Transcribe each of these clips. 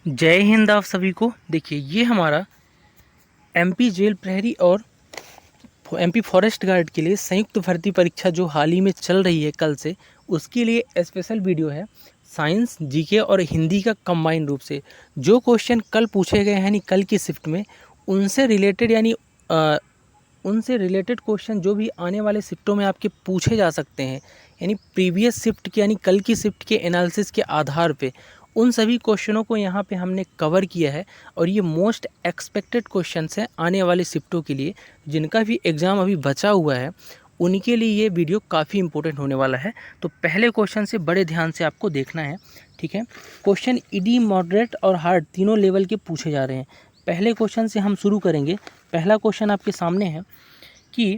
जय हिंद आप सभी को। देखिए ये हमारा एमपी जेल प्रहरी और एमपी फॉरेस्ट गार्ड के लिए संयुक्त भर्ती परीक्षा जो हाल ही में चल रही है कल से, उसके लिए स्पेशल वीडियो है। साइंस, जीके और हिंदी का कंबाइन रूप से जो क्वेश्चन कल पूछे गए हैं यानी कल की शिफ्ट में, उनसे रिलेटेड उनसे रिलेटेड क्वेश्चन जो भी आने वाले शिफ्टों में आपके पूछे जा सकते हैं, यानी प्रीवियस शिफ्ट के यानी कल की शिफ्ट के एनालिसिस के आधार पे उन सभी क्वेश्चनों को यहाँ पे हमने कवर किया है। और ये मोस्ट एक्सपेक्टेड क्वेश्चंस हैं आने वाले शिफ्टों के लिए, जिनका भी एग्ज़ाम अभी बचा हुआ है उनके लिए ये वीडियो काफ़ी इंपॉर्टेंट होने वाला है। तो पहले क्वेश्चन से बड़े ध्यान से आपको देखना है, ठीक है। क्वेश्चन ईडी, मॉडरेट और हार्ड तीनों लेवल के पूछे जा रहे हैं। पहले क्वेश्चन से हम शुरू करेंगे। पहला क्वेश्चन आपके सामने है कि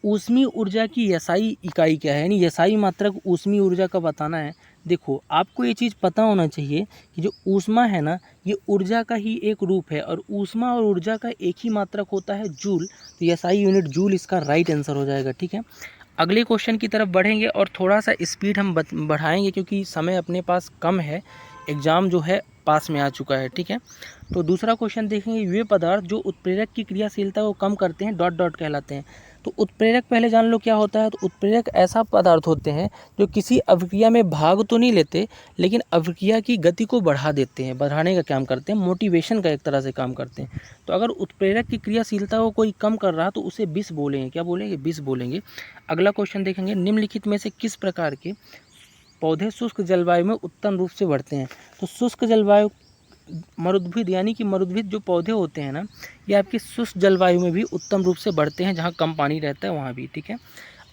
ऊष्मीय ऊर्जा की एसआई इकाई क्या है, यानी एसआई मात्रक ऊष्मीय ऊर्जा का बताना है। देखो आपको ये चीज़ पता होना चाहिए कि जो ऊष्मा है ना, ये ऊर्जा का ही एक रूप है और ऊष्मा और ऊर्जा का एक ही मात्रक होता है जूल। तो एसआई यूनिट जूल इसका राइट आंसर हो जाएगा, ठीक है। अगले क्वेश्चन की तरफ बढ़ेंगे और थोड़ा सा स्पीड हम बढ़ाएंगे क्योंकि समय अपने पास कम है, एग्ज़ाम जो है पास में आ चुका है, ठीक है। तो दूसरा क्वेश्चन देखेंगे, वे पदार्थ जो उत्प्रेरक की क्रियाशीलता को कम करते हैं डॉट डॉट कहलाते हैं। तो उत्प्रेरक पहले जान लो क्या होता है। तो उत्प्रेरक ऐसा पदार्थ होते हैं जो किसी अभिक्रिया में भाग तो नहीं लेते, लेकिन अभिक्रिया की गति को बढ़ा देते हैं, बढ़ाने का काम करते हैं, मोटिवेशन का एक तरह से काम करते हैं। तो अगर उत्प्रेरक की क्रियाशीलता को कोई कम कर रहा तो उसे विष बोलेंगे, क्या बोलेंगे, विष बोलेंगे। अगला क्वेश्चन देखेंगे, निम्नलिखित में से किस प्रकार के पौधे शुष्क जलवायु में उत्तम रूप से बढ़ते हैं। तो शुष्क जलवायु, मरुद्भिद यानी कि मरुद्भिद जो पौधे होते हैं ना, ये आपकी शुष्क जलवायु में भी उत्तम रूप से बढ़ते हैं, जहाँ कम पानी रहता है वहाँ भी, ठीक है।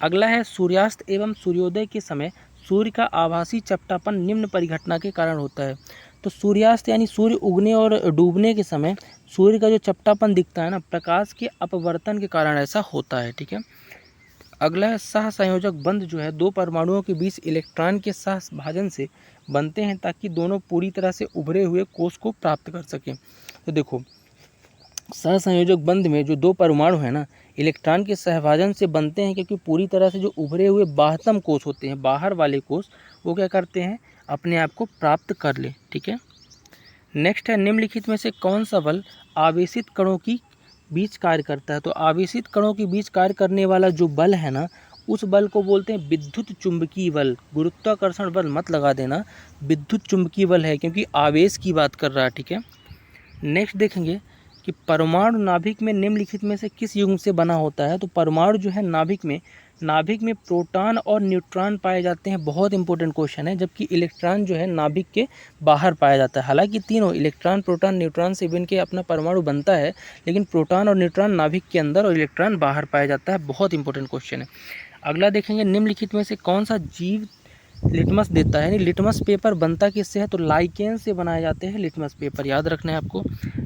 अगला है, सूर्यास्त एवं सूर्योदय के समय सूर्य का आभासी चपटापन निम्न परिघटना के कारण होता है। तो सूर्यास्त यानी सूर्य उगने और डूबने के समय सूर्य का जो चपटापन दिखता है ना, प्रकाश के अपवर्तन के कारण ऐसा होता है, ठीक है। अगला है, सहसंयोजक बंध जो है दो परमाणुओं के बीच इलेक्ट्रॉन के सहभाजन से बनते हैं ताकि दोनों पूरी तरह से उभरे हुए कोष को प्राप्त कर सकें। तो देखो सहसंयोजक बंध में जो दो परमाणु है ना, इलेक्ट्रॉन के सहभाजन से बनते हैं क्योंकि पूरी तरह से जो उभरे हुए बाह्यतम कोष होते हैं, बाहर वाले कोष, वो क्या करते हैं, अपने आप को प्राप्त कर ले, ठीक है। नेक्स्ट है, निम्नलिखित में से कौन सा बल आवेशित कणों की बीच कार्य करता है। तो आवेशित कणों के बीच कार्य करने वाला जो बल है ना, उस बल को बोलते हैं विद्युत चुंबकीय बल। गुरुत्वाकर्षण बल मत लगा देना, विद्युत चुंबकीय बल है क्योंकि आवेश की बात कर रहा है, ठीक है। नेक्स्ट देखेंगे कि परमाणु नाभिक में निम्नलिखित में से किस युग्म से बना होता है। तो परमाणु जो है नाभिक में प्रोटॉन और न्यूट्रॉन पाए जाते हैं। बहुत इंपॉर्टेंट क्वेश्चन है। जबकि इलेक्ट्रॉन जो है नाभिक के बाहर पाया जाता है। हालांकि तीनों इलेक्ट्रॉन, प्रोटॉन, न्यूट्रॉन से बन के अपना परमाणु बनता है, लेकिन प्रोटॉन और न्यूट्रॉन नाभिक के अंदर और इलेक्ट्रॉन बाहर पाया जाता है। बहुत इंपॉर्टेंट क्वेश्चन है। अगला देखेंगे, निम्नलिखित में से कौन सा जीव लिटमस देता है, यानी लिटमस पेपर बनता किससे है। तो लाइकेन से बनाए जाते हैं लिटमस पेपर, याद रखना है आपको।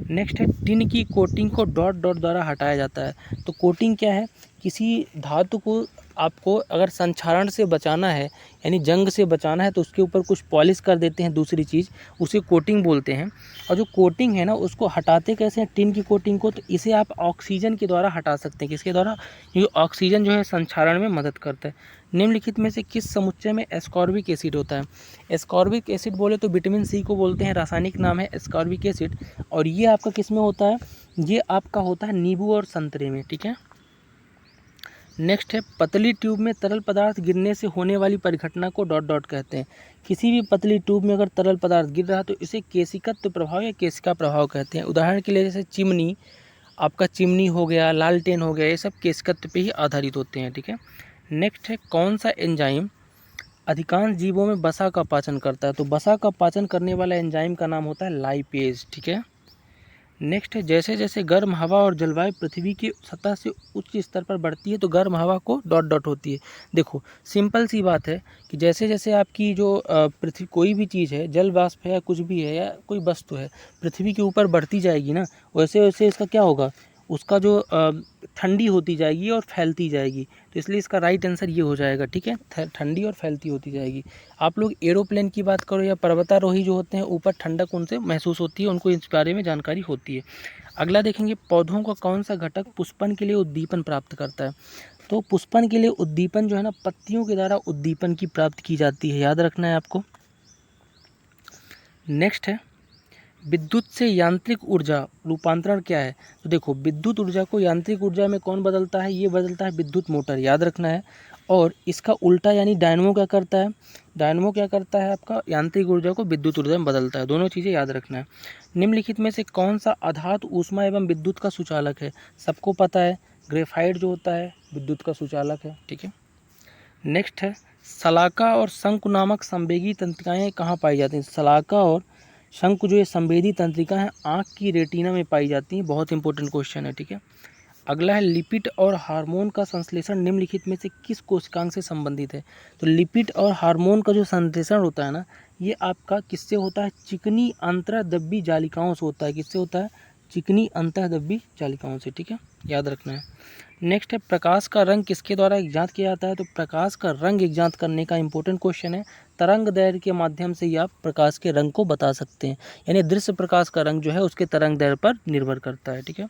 नेक्स्ट है, टिन की कोटिंग को डॉट डॉट द्वारा हटाया जाता है। तो कोटिंग क्या है, किसी धातु को आपको अगर संक्षारण से बचाना है, यानी जंग से बचाना है, तो उसके ऊपर कुछ पॉलिश कर देते हैं दूसरी चीज़, उसे कोटिंग बोलते हैं। और जो कोटिंग है ना, उसको हटाते कैसे हैं टिन की कोटिंग को, तो इसे आप ऑक्सीजन के द्वारा हटा सकते हैं। किसके द्वारा, क्योंकि ऑक्सीजन जो है संक्षारण में मदद करता है। निम्नलिखित में से किस समुच्चय में एस्कॉर्बिक एसिड होता है। एस्कॉर्बिक एसिड बोले तो विटामिन सी को बोलते हैं, रासायनिक नाम है एस्कॉर्बिक एसिड। और ये आपका किस में होता है, ये आपका होता है नींबू और संतरे में, ठीक है। नेक्स्ट है, पतली ट्यूब में तरल पदार्थ गिरने से होने वाली परिघटना को डॉट डॉट कहते हैं। किसी भी पतली ट्यूब में अगर तरल पदार्थ गिर रहा है तो इसे केशिकत्व प्रभाव या केशिका प्रभाव कहते हैं। उदाहरण के लिए जैसे चिमनी, आपका चिमनी हो गया, लालटेन हो गया, ये सब केशिकत्व पे ही आधारित होते हैं, ठीक है। नेक्स्ट है, कौन सा एंजाइम अधिकांश जीवों में वसा का पाचन करता है। तो वसा का पाचन करने वाला एंजाइम का नाम होता है लाइपेज, ठीक है। नेक्स्ट है, जैसे जैसे गर्म हवा और जलवायु पृथ्वी की सतह से उच्च स्तर पर बढ़ती है तो गर्म हवा को डॉट डॉट होती है। देखो सिंपल सी बात है कि जैसे जैसे आपकी जो पृथ्वी, कोई भी चीज़ है, जल वाष्प है या कुछ भी है या कोई वस्तु है, पृथ्वी के ऊपर बढ़ती जाएगी ना, वैसे वैसे इसका क्या होगा, उसका जो ठंडी होती जाएगी और फैलती जाएगी। तो इसलिए इसका राइट आंसर ये हो जाएगा, ठीक है, ठंडी और फैलती होती जाएगी। आप लोग एरोप्लेन की बात करो या पर्वतारोही जो होते हैं, ऊपर ठंडक उनसे महसूस होती है, उनको इस बारे में जानकारी होती है। अगला देखेंगे, पौधों का कौन सा घटक पुष्पन के लिए उद्दीपन प्राप्त करता है। तो पुष्पन के लिए उद्दीपन जो है ना, पत्तियों के द्वारा उद्दीपन की प्राप्ति की जाती है, याद रखना है आपको। नेक्स्ट है, विद्युत से यांत्रिक ऊर्जा रूपांतरण क्या है? तो देखो, विद्युत ऊर्जा को यांत्रिक ऊर्जा में कौन बदलता है? ये बदलता है विद्युत मोटर, याद रखना है। और इसका उल्टा यानी डायनमो क्या करता है? डायनमो क्या करता है आपका? यांत्रिक ऊर्जा को विद्युत ऊर्जा में बदलता है। दोनों चीज़ें याद रखना है। निम्नलिखित में से कौन सा अधातु ऊष्मा एवं विद्युत का सुचालक है? सबको पता है, ग्रेफाइट जो होता है विद्युत का सुचालक है। ठीक है, नेक्स्ट है, शलाका और शंकु नामक संवेदी तंत्रिकाएँ कहाँ पाई जाती हैं? शलाका और शंकु जो ये संवेदी तंत्रिका है आँख की रेटिना में पाई जाती हैं। बहुत इंपॉर्टेंट क्वेश्चन है। ठीक है, अगला है, लिपिड और हार्मोन का संश्लेषण निम्नलिखित में से किस कोशिकांग से संबंधित है? तो लिपिड और हार्मोन का जो संश्लेषण होता है ना, ये आपका किससे होता है? चिकनी अंतर्द्रव्यी जालिकाओं से होता है। किससे होता है? चिकनी अंतर्द्रव्यी जालिकाओं से। ठीक है, याद रखना है। नेक्स्ट है, प्रकाश का रंग किसके द्वारा ज्ञात किया जाता है? तो प्रकाश का रंग ज्ञात करने का इंपॉर्टेंट क्वेश्चन है। तरंग दैर्ध्य के माध्यम से ही आप प्रकाश के रंग को बता सकते हैं, यानी दृश्य प्रकाश का रंग जो है उसके तरंग दैर्ध्य पर निर्भर करता है। ठीक है,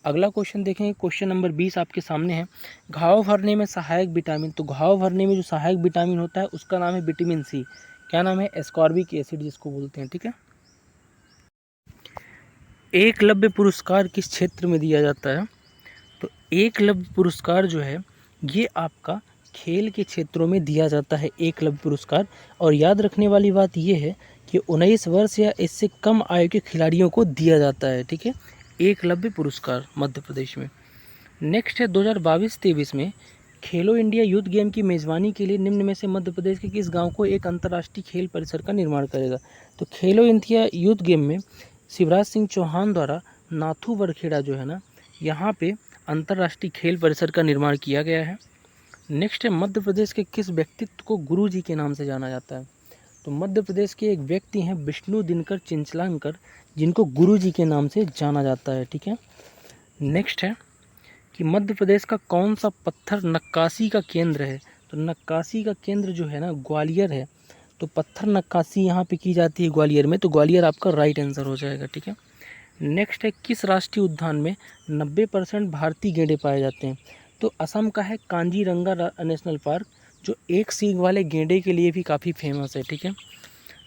अगला क्वेश्चन देखेंगे, क्वेश्चन नंबर 20 आपके सामने है। घाव भरने में सहायक विटामिन, तो घाव भरने में जो सहायक विटामिन होता है उसका नाम है विटामिन सी। क्या नाम है? एस्कॉर्बिक एसिड जिसको बोलते हैं। ठीक है, एकलव्य पुरस्कार किस क्षेत्र में दिया जाता है? तो एकलव्य पुरस्कार जो है ये आपका खेल के क्षेत्रों में दिया जाता है, एकलव्य पुरस्कार। और याद रखने वाली बात ये है कि 19 वर्ष या इससे कम आयु के खिलाड़ियों को दिया जाता है। ठीक है, एकलव्य पुरस्कार मध्य प्रदेश में। नेक्स्ट है, 2022-23 में खेलो इंडिया यूथ गेम की मेज़बानी के लिए निम्न में से मध्य प्रदेश के किस गांव को एक अंतर्राष्ट्रीय खेल परिसर का निर्माण करेगा? तो खेलो इंडिया यूथ गेम में शिवराज सिंह चौहान द्वारा नाथू वरखेड़ा जो है ना, यहाँ पे अंतर्राष्ट्रीय खेल परिसर का निर्माण किया गया है। नेक्स्ट है, मध्य प्रदेश के किस व्यक्तित्व को गुरु जी के नाम से जाना जाता है? तो मध्य प्रदेश के एक व्यक्ति हैं विष्णु दिनकर चिंचलांकर, जिनको गुरु जी के नाम से जाना जाता है। ठीक है, नेक्स्ट है कि मध्य प्रदेश का कौन सा पत्थर नक्काशी का केंद्र है? तो नक्काशी का केंद्र जो है ना ग्वालियर है। तो पत्थर नक्काशी यहाँ पे की जाती है ग्वालियर में, तो ग्वालियर आपका राइट आंसर हो जाएगा। ठीक है, नेक्स्ट है, किस राष्ट्रीय उद्यान में 90% भारतीय गेंडे पाए जाते हैं? तो असम का है कांजीरंगा नेशनल पार्क, जो एक सींग वाले गेंडे के लिए भी काफ़ी फेमस है। ठीक है,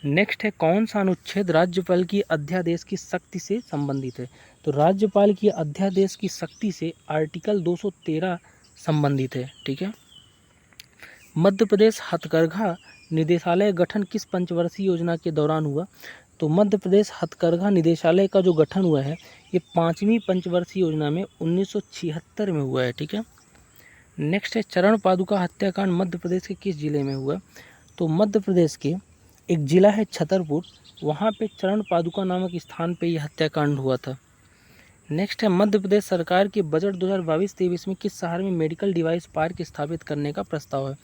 नेक्स्ट है, कौन सा अनुच्छेद राज्यपाल की अध्यादेश की शक्ति से संबंधित है? तो राज्यपाल की अध्यादेश की शक्ति से आर्टिकल 213 संबंधित है। ठीक है, मध्य प्रदेश हथकरघा निदेशालय गठन किस पंचवर्षीय योजना के दौरान हुआ? तो मध्य प्रदेश हथकरघा निदेशालय का जो गठन हुआ है ये 5वीं पंचवर्षीय योजना में 1976 में हुआ है। ठीक है, नेक्स्ट है, चरण पादुका हत्याकांड मध्य प्रदेश के किस जिले में हुआ? तो मध्य प्रदेश के एक जिला है छतरपुर, वहाँ पे चरण पादुका नामक स्थान पे यह हत्याकांड हुआ था। नेक्स्ट है, मध्य प्रदेश सरकार के बजट 2022-23 में किस शहर में मेडिकल डिवाइस पार्क स्थापित करने का प्रस्ताव है?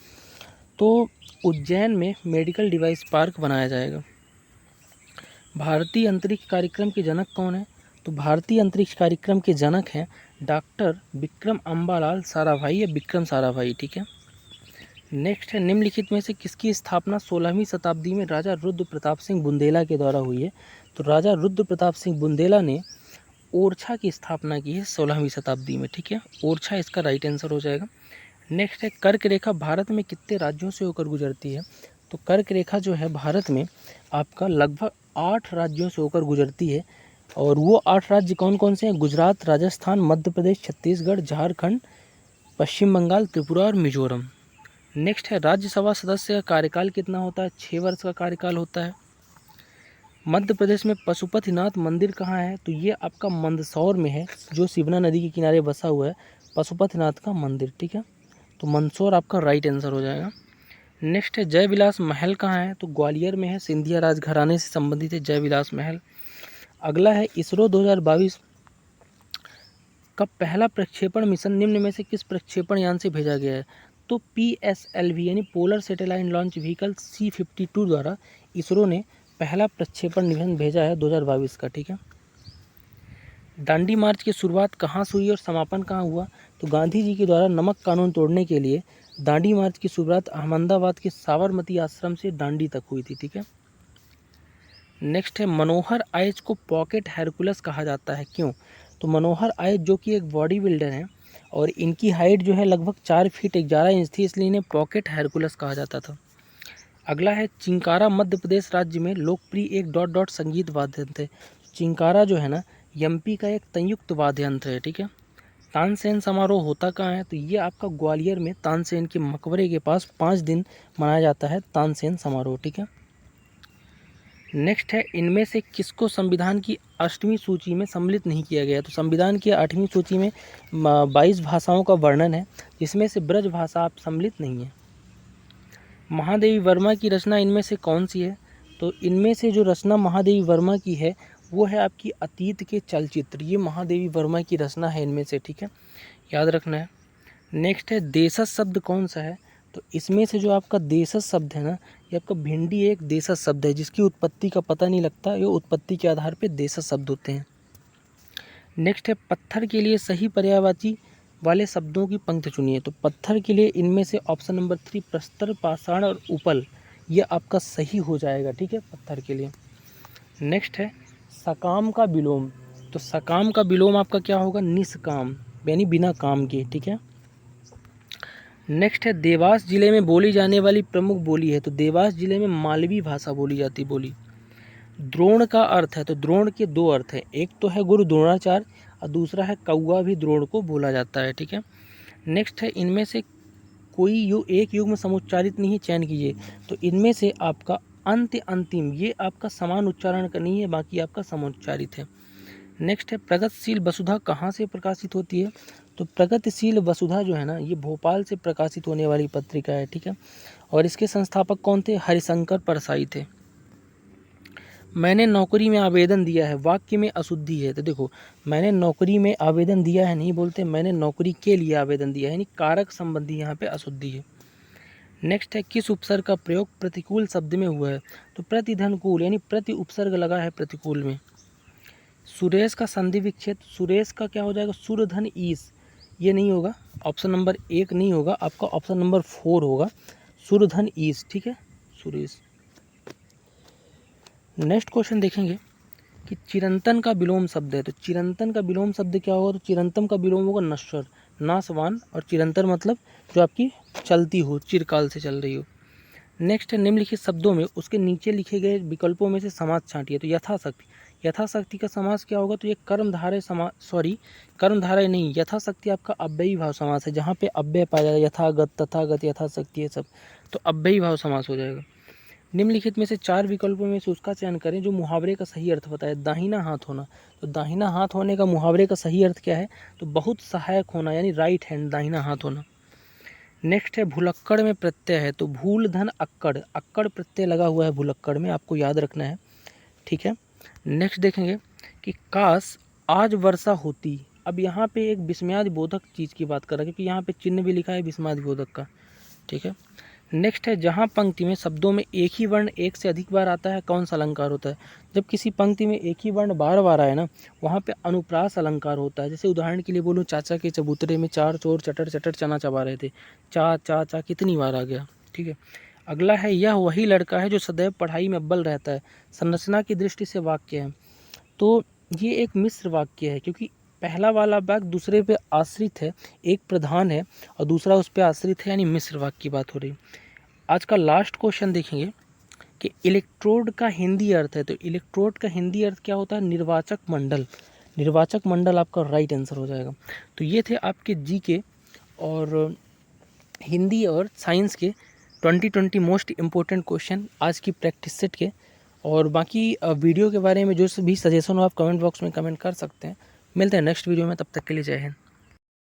तो उज्जैन में मेडिकल डिवाइस पार्क बनाया जाएगा। भारतीय अंतरिक्ष कार्यक्रम के जनक कौन है? तो भारतीय अंतरिक्ष कार्यक्रम के जनक हैं डॉक्टर विक्रम अम्बालाल साराभाई या विक्रम साराभाई। ठीक है, नेक्स्ट है, निम्नलिखित में से किसकी स्थापना 16वीं शताब्दी में राजा रुद्र प्रताप सिंह बुंदेला के द्वारा हुई है? तो राजा रुद्र प्रताप सिंह बुंदेला ने ओरछा की स्थापना की है 16वीं शताब्दी में। ठीक है, ओरछा इसका राइट आंसर हो जाएगा। नेक्स्ट है, कर्क रेखा भारत में कितने राज्यों से होकर गुजरती है? तो कर्क रेखा जो है भारत में आपका लगभग 8 राज्यों से होकर गुजरती है। और वो 8 राज्य कौन कौन से हैं? गुजरात, राजस्थान, मध्य प्रदेश, छत्तीसगढ़, झारखंड, पश्चिम बंगाल, त्रिपुरा और मिजोरम। नेक्स्ट है, राज्यसभा सदस्य का कार्यकाल कितना होता है? 6 वर्ष का कार्यकाल होता है। मध्य प्रदेश में पशुपतिनाथ मंदिर कहाँ है? तो ये आपका मंदसौर में है, जो शिवना नदी के किनारे बसा हुआ है पशुपतिनाथ का मंदिर। ठीक है, तो मंदसौर आपका राइट आंसर हो जाएगा। नेक्स्ट है, जय विलास महल कहाँ है? तो ग्वालियर में है, सिंधिया राजघराने से संबंधित है जय विलास महल। अगला है, इसरो 2022 का पहला प्रक्षेपण मिशन निम्न में से किस प्रक्षेपण यान से भेजा गया है? तो PSLV यानी polar satellite launch vehicle C-52 द्वारा इसरो ने पहला प्रक्षेपण मिशन भेजा है 2022 का। ठीक है, दांडी मार्च की शुरुआत कहाँ से हुई और समापन कहाँ हुआ? तो गांधी जी के द्वारा नमक कानून तोड़ने के लिए दांडी मार्च की शुरुआत अहमदाबाद के साबरमती आश्रम से दांडी तक हुई थी। ठीक है, नेक्स्ट है, मनोहर आयच को पॉकेट हेरकुलस कहा जाता है, क्यों? तो मनोहर आयच जो कि एक बॉडी बिल्डर हैं और इनकी हाइट जो है लगभग 4 फीट 11 इंच थी, इसलिए इन्हें पॉकेट हेरकुलस कहा जाता था। अगला है चिंकारा मध्य प्रदेश राज्य में लोकप्रिय एक डॉट डॉट संगीत वाद्य यंत्र है। चिंकारा जो है ना एमपी का एक संयुक्त वाद्य यंत्र है, ठीक है। तानसेन समारोह होता कहाँ है, तो ये आपका ग्वालियर में तानसेन के मकबरे के पास 5 दिन मनाया जाता है तानसेन समारोह, ठीक है। नेक्स्ट है इनमें से किसको संविधान की 8वीं सूची में सम्मिलित नहीं किया गया, तो संविधान की 8वीं सूची में 22 भाषाओं का वर्णन है, जिसमें से ब्रज भाषा आप सम्मिलित नहीं है। महादेवी वर्मा की रचना इनमें से कौन सी है, तो इनमें से जो रचना महादेवी वर्मा की है वो है आपकी अतीत के चलचित्र, ये महादेवी वर्मा की रचना है इनमें से, ठीक है, याद रखना है। नेक्स्ट है देशज शब्द कौन सा है, तो इसमें से जो आपका देशज शब्द है ना ये आपका भिंडी एक देशज शब्द है, जिसकी उत्पत्ति का पता नहीं लगता, ये उत्पत्ति के आधार पर देशज शब्द होते हैं। नेक्स्ट है पत्थर के लिए सही पर्यायवाची वाले शब्दों की पंक्ति चुनिए, तो पत्थर के लिए इनमें से ऑप्शन नंबर 3 प्रस्तर, पाषाण और उपल ये आपका सही हो जाएगा, ठीक है, पत्थर के लिए। नेक्स्ट है सकाम का विलोम, तो सकाम का विलोम आपका क्या होगा, निष्काम, यानी बिना काम के, ठीक है। नेक्स्ट है देवास जिले में बोली जाने वाली प्रमुख बोली है, तो देवास जिले में मालवी भाषा बोली जाती बोली। द्रोण का अर्थ है, तो द्रोण के 2 अर्थ है, एक तो है गुरु द्रोणाचार्य और दूसरा है कौआ भी द्रोण को बोला जाता है, ठीक है। नेक्स्ट है इनमें से कोई एक युग में समुच्चारित नहीं, चयन कीजिए, तो इनमें से आपका अंत्य अंतिम ये आपका समान उच्चारण का नहीं है, बाकी आपका समुच्चारित है। नेक्स्ट है प्रगतिशील वसुधा कहाँ से प्रकाशित होती है, तो प्रगतिशील वसुधा जो है ना ये भोपाल से प्रकाशित होने वाली पत्रिका है, ठीक है, और इसके संस्थापक कौन थे, हरिशंकर परसाई थे। मैंने नौकरी में आवेदन दिया है, वाक्य में अशुद्धि है, तो देखो मैंने नौकरी में आवेदन दिया है नहीं बोलते, मैंने नौकरी के लिए आवेदन दिया है, यानी कारक संबंधी यहाँ पे अशुद्धि है। नेक्स्ट है किस उपसर्ग का प्रयोग प्रतिकूल शब्द में हुआ है, तो प्रतिधनकूल, यानी प्रति उपसर्ग लगा है प्रतिकूल में। सुरेश का संधि विच्छेद, सुरेश का क्या हो जाएगा, सुरधन ईस, ये नहीं होगा, ऑप्शन नंबर 1 नहीं होगा, आपका ऑप्शन नंबर 4 होगा, सुरधन ईस, ठीक है, सुरेश। नेक्स्ट क्वेश्चन देखेंगे कि चिरंतन का विलोम शब्द है, तो चिरंतन का विलोम शब्द क्या होगा, तो चिरंतन का विलोम होगा नश्वर, नाशवान, और चिरंतन मतलब जो आपकी चलती हो, चिरकाल से चल रही हो। नेक्स्ट है निम्नलिखित शब्दों में उसके नीचे लिखे गए विकल्पों में से समास छांटिए, तो यथाशक्ति, यथाशक्ति का समास क्या होगा, तो ये कर्मधारय समास, कर्मधारय नहीं, यथाशक्ति आपका अव्ययी भाव समास है, जहाँ पे अव्यय पाया जाएगा, यथागत, तथागत, यथाशक्ति, ये सब, तो अव्ययी भाव समास हो जाएगा। निम्नलिखित में से 4 विकल्पों में से उसका चयन करें जो मुहावरे का सही अर्थ बताए। दाहिना हाथ होना, तो दाहिना हाथ होने का मुहावरे का सही अर्थ क्या है, तो बहुत सहायक होना, यानी राइट हैंड, दाहिना हाथ होना। नेक्स्ट है भुलक्कड़ में प्रत्यय है, तो भूल धन अक्कड़, अक्कड़ प्रत्यय लगा हुआ है भुलक्कड़ में, आपको याद रखना है, ठीक है। नेक्स्ट देखेंगे कि काश आज वर्षा होती, अब यहाँ पे एक विस्मयादि बोधक चीज़ की बात कर रहा है, क्योंकि यहाँ पे चिन्ह भी लिखा है विस्मयादि बोधक का, ठीक है। नेक्स्ट है जहाँ पंक्ति में शब्दों में एक ही वर्ण एक से अधिक बार आता है कौन सा अलंकार होता है, जब किसी पंक्ति में एक ही वर्ण बार बार आए ना वहाँ पे अनुप्रास अलंकार होता है। जैसे उदाहरण के लिए बोलूँ, चाचा के चबूतरे में 4 चोर चटर चटर चना चबा रहे थे, चा चा चा कितनी बार आ गया, ठीक है। अगला है यह वही लड़का है जो सदैव पढ़ाई में अव्वल रहता है, संरचना की दृष्टि से वाक्य है, तो ये एक मिश्र वाक्य है, क्योंकि पहला वाला वाक्य दूसरे पे आश्रित है, एक प्रधान है और दूसरा उस पर आश्रित है, यानी मिश्र वाक्य की बात हो रही। आज का लास्ट क्वेश्चन देखेंगे कि इलेक्ट्रोड का हिंदी अर्थ है, तो इलेक्ट्रोड का हिंदी अर्थ क्या होता है, निर्वाचक मंडल, निर्वाचक मंडल आपका राइट आंसर हो जाएगा। तो ये थे आपके जीके और हिंदी और साइंस के 2020 मोस्ट इम्पोर्टेंट क्वेश्चन आज की प्रैक्टिस सेट के। और बाकी वीडियो के बारे में जो भी सजेशन हो आप कमेंट बॉक्स में कमेंट कर सकते हैं। मिलते हैं नेक्स्ट वीडियो में, तब तक के लिए जय हिंद।